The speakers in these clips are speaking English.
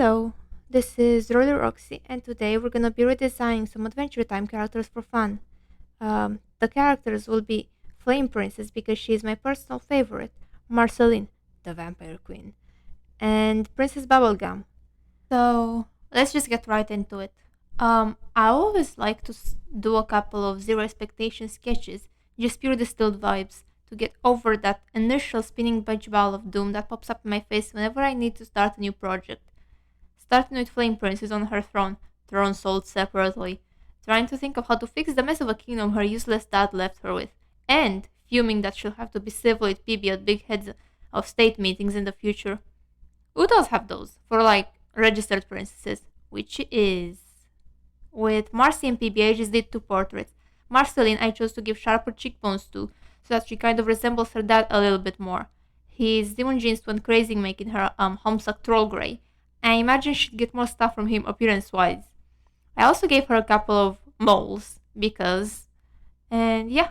Hello, this is Roller Roxy, and today we're gonna be redesigning some Adventure Time characters for fun. The characters will be Flame Princess because she is my personal favorite, Marceline, the Vampire Queen, and Princess Bubblegum. So let's just get right into it. I always like to do a couple of zero expectation sketches, just pure distilled vibes, to get over that initial spinning beach ball of doom that pops up in my face whenever I need to start a new project. Starting with Flame Princess on her throne sold separately, trying to think of how to fix the mess of a kingdom her useless dad left her with, and fuming that she'll have to be civil with PB at big heads of state meetings in the future. Who does have those for like registered princesses? Which is. With Marcy and PB, I just did two portraits. Marceline I chose to give sharper cheekbones to, so that she kind of resembles her dad a little bit more. His demon genes went crazy making her homesuck troll grey. I imagine she'd get more stuff from him appearance wise. I also gave her a couple of moles, because. And yeah,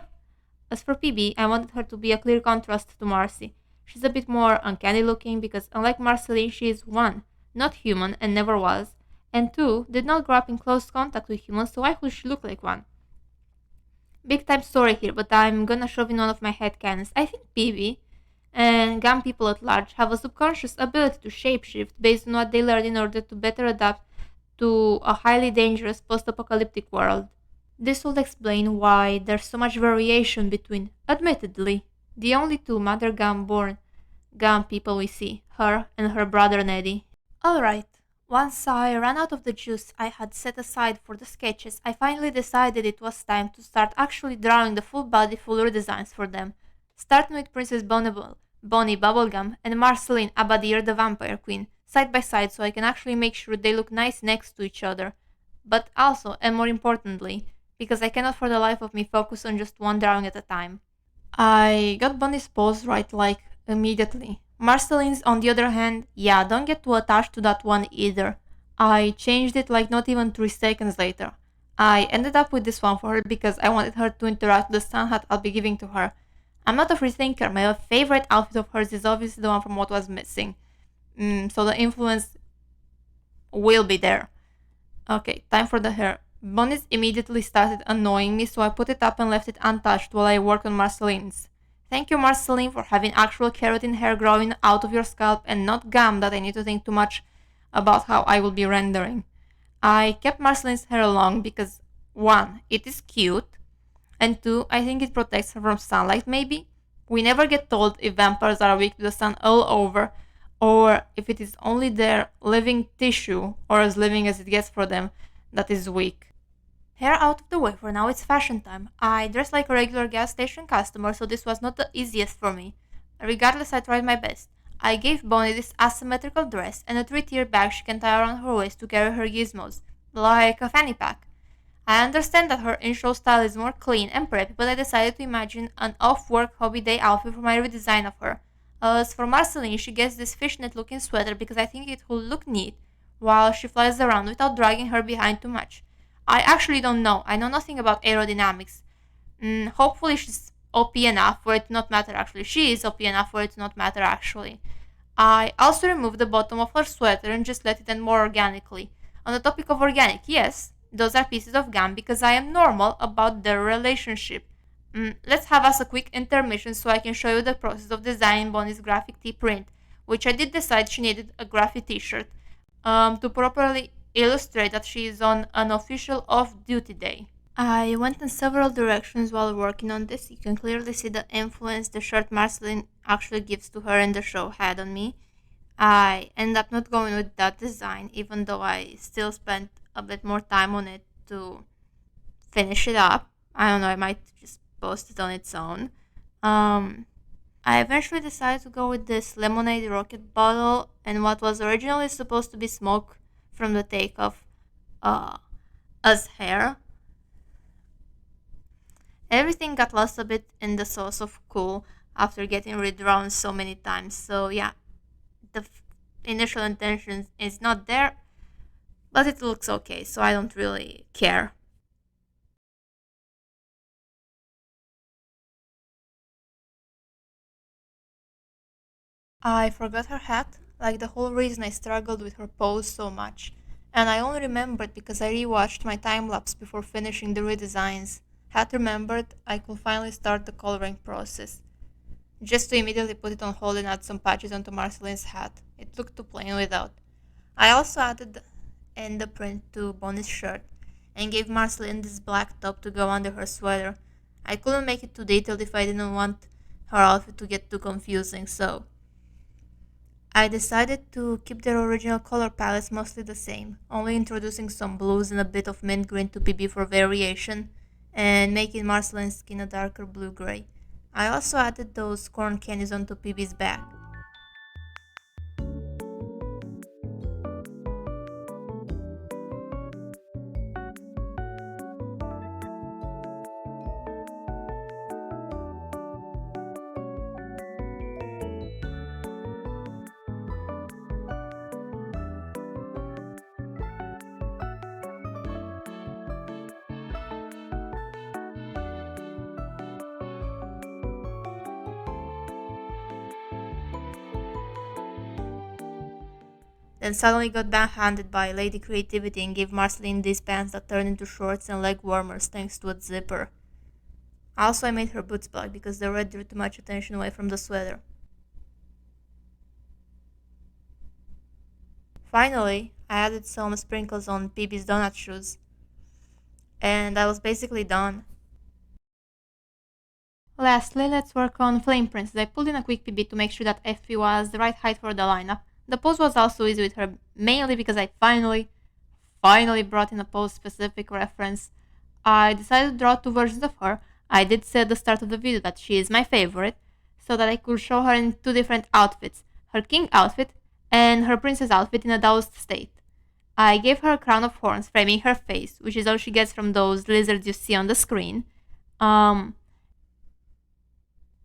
as for PB, I wanted her to be a clear contrast to Marcy. She's a bit more uncanny looking because, unlike Marceline, she is one, not human and never was, and two, did not grow up in close contact with humans, so why would she look like one? Big time story here, but I'm gonna shove in one of my headcanons. I think PB and GAM people at large have a subconscious ability to shapeshift based on what they learned in order to better adapt to a highly dangerous post apocalyptic world. This would explain why there's so much variation between, admittedly, the only two Mother Gum born Gum people we see, her and her brother Neddy. Alright, once I ran out of the juice I had set aside for the sketches, I finally decided it was time to start actually drawing the full body full redesigns for them, starting with Princess Bonnie Bubblegum and Marceline Abadir the Vampire Queen, side by side so I can actually make sure they look nice next to each other. But also, and more importantly, because I cannot for the life of me focus on just one drawing at a time. I got Bonnie's pose right like immediately. Marceline's, on the other hand, yeah, don't get too attached to that one either. I changed it like not even 3 seconds later. I ended up with this one for her because I wanted her to interact with the sun hat I'll be giving to her. I'm not a free thinker, my favorite outfit of hers is obviously the one from What Was Missing. So the influence will be there. Okay, time for the hair. Bonnie's immediately started annoying me, so I put it up and left it untouched while I worked on Marceline's. Thank you, Marceline, for having actual keratin hair growing out of your scalp and not gum that I need to think too much about how I will be rendering. I kept Marceline's hair long because 1. It is cute, and 2. I think it protects her from sunlight, maybe? We never get told if vampires are weak to the sun all over, or if it is only their living tissue, or as living as it gets for them, that is weak. Hair out of the way for now, it's fashion time. I dress like a regular gas station customer, so this was not the easiest for me. Regardless, I tried my best. I gave Bonnie this asymmetrical dress and a 3-tier bag she can tie around her waist to carry her gizmos, like a fanny pack. I understand that her in-show style is more clean and preppy, but I decided to imagine an off-work hobby day outfit for my redesign of her. As for Marceline, she gets this fishnet-looking sweater because I think it will look neat while she flies around without dragging her behind too much. I actually don't know. I know nothing about aerodynamics. Hopefully she's OP enough for it to not matter actually. She is OP enough for it to not matter actually. I also removed the bottom of her sweater and just let it end more organically. On the topic of organic, yes, those are pieces of gum because I am normal about their relationship. Let's have us a quick intermission so I can show you the process of designing Bonnie's graphic tee print, which I did decide she needed a graphic t-shirt to properly illustrate that she is on an official off-duty day. I went in several directions while working on this. You can clearly see the influence the shirt Marceline actually gives to her in the show had on me. I end up not going with that design, even though I still spent a bit more time on it to finish it up. I don't know, I might just post it on its own. I eventually decided to go with this lemonade rocket bottle and what was originally supposed to be smoke from the take of as hair. Everything got lost a bit in the sauce of cool after getting redrawn so many times. So yeah, the initial intention is not there, but it looks okay, so I don't really care. I forgot her hat. Like the whole reason I struggled with her pose so much. And I only remembered because I rewatched my time lapse before finishing the redesigns. Had remembered, I could finally start the coloring process. Just to immediately put it on hold and add some patches onto Marceline's hat. It looked too plain without. I also added in the print to Bonnie's shirt and gave Marceline this black top to go under her sweater. I couldn't make it too detailed if I didn't want her outfit to get too confusing, so I decided to keep their original color palettes mostly the same, only introducing some blues and a bit of mint green to PB for variation, and making Marceline's skin a darker blue gray. I also added those corn candies onto PB's back. Then suddenly got backhanded by Lady Creativity and gave Marceline these pants that turned into shorts and leg warmers thanks to a zipper. Also, I made her boots black because the red drew too much attention away from the sweater. Finally, I added some sprinkles on PB's donut shoes, and I was basically done. Lastly, let's work on Flame Princess. I pulled in a quick PB to make sure that Effie was the right height for the lineup. The pose was also easy with her, mainly because I finally brought in a pose specific reference. I decided to draw two versions of her. I did say at the start of the video that she is my favorite, so that I could show her in two different outfits, her king outfit and her princess outfit in a doused state. I gave her a crown of horns framing her face, which is all she gets from those lizards you see on the screen. Um,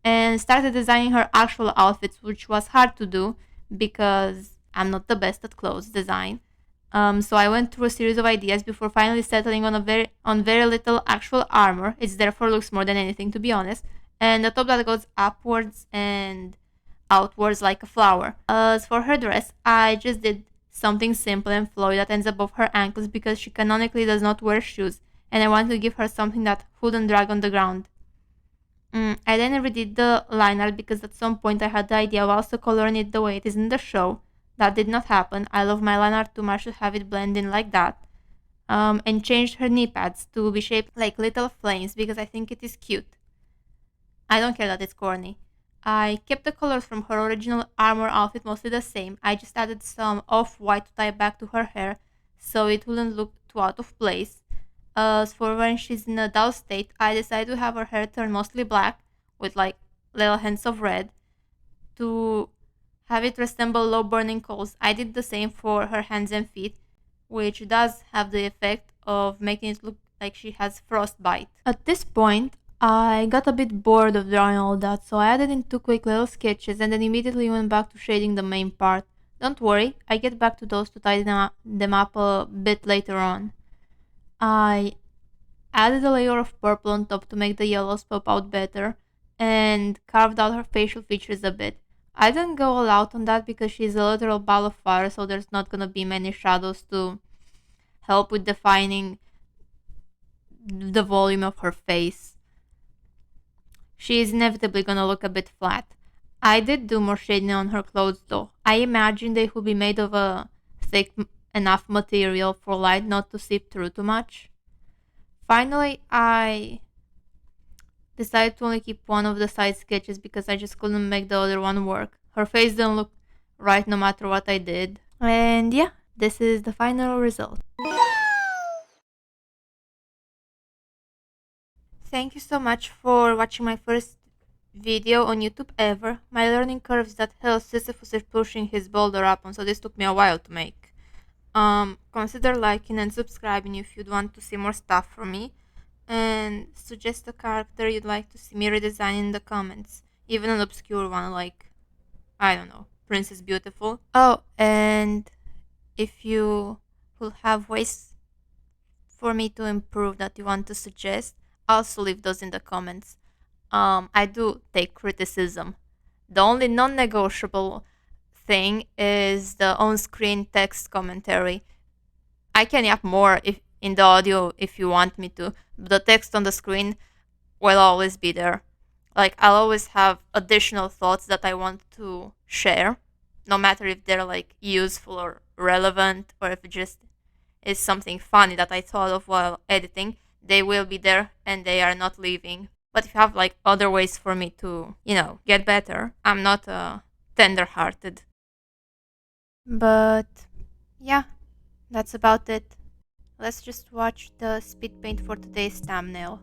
and started designing her actual outfits, which was hard to do because I'm not the best at clothes design. So I went through a series of ideas before finally settling on very little actual armor. It therefore looks more than anything, to be honest, and a top that goes upwards and outwards like a flower. As for her dress, I just did something simple and flowy that ends above her ankles because she canonically does not wear shoes, and I wanted to give her something that wouldn't drag on the ground. I then redid the line art because at some point I had the idea of also coloring it the way it is in the show. That did not happen. I love my line art too much to have it blend in like that. And changed her knee pads to be shaped like little flames because I think it is cute. I don't care that it's corny. I kept the colors from her original armor outfit mostly the same. I just added some off-white to tie back to her hair so it wouldn't look too out of place. As for when she's in a dull state, I decided to have her hair turn mostly black with like little hints of red to have it resemble low burning coals. I did the same for her hands and feet, which does have the effect of making it look like she has frostbite. At this point, I got a bit bored of drawing all that, so I added in two quick little sketches and then immediately went back to shading the main part. Don't worry, I get back to those to tidy them up a bit later on. I added a layer of purple on top to make the yellows pop out better, and carved out her facial features a bit. I didn't go all out on that because she's a literal ball of fire, so there's not gonna be many shadows to help with defining the volume of her face. She is inevitably gonna look a bit flat. I did do more shading on her clothes though. I imagine they would be made of a thick enough material for light not to seep through too much. Finally, I decided to only keep one of the side sketches because I just couldn't make the other one work. Her face didn't look right no matter what I did. And yeah, this is the final result. Thank you so much for watching my first video on YouTube ever. My learning curve is that hell Sisyphus is pushing his boulder up on, so this took me a while to make. Consider liking and subscribing if you'd want to see more stuff from me, and suggest a character you'd like to see me redesign in the comments, even an obscure one like, I don't know, Princess Beautiful. Oh, and if you will have ways for me to improve that you want to suggest, also leave those in the comments. I do take criticism. The only non-negotiable thing is the on-screen text commentary. I can add more if in the audio if you want me to. The text on the screen will always be there. Like I'll always have additional thoughts that I want to share, no matter if they're like useful or relevant or if it just is something funny that I thought of while editing. They will be there and they are not leaving. But if you have like other ways for me to, get better, I'm not tender hearted. But yeah, that's about it. Let's just watch the speed paint for today's thumbnail.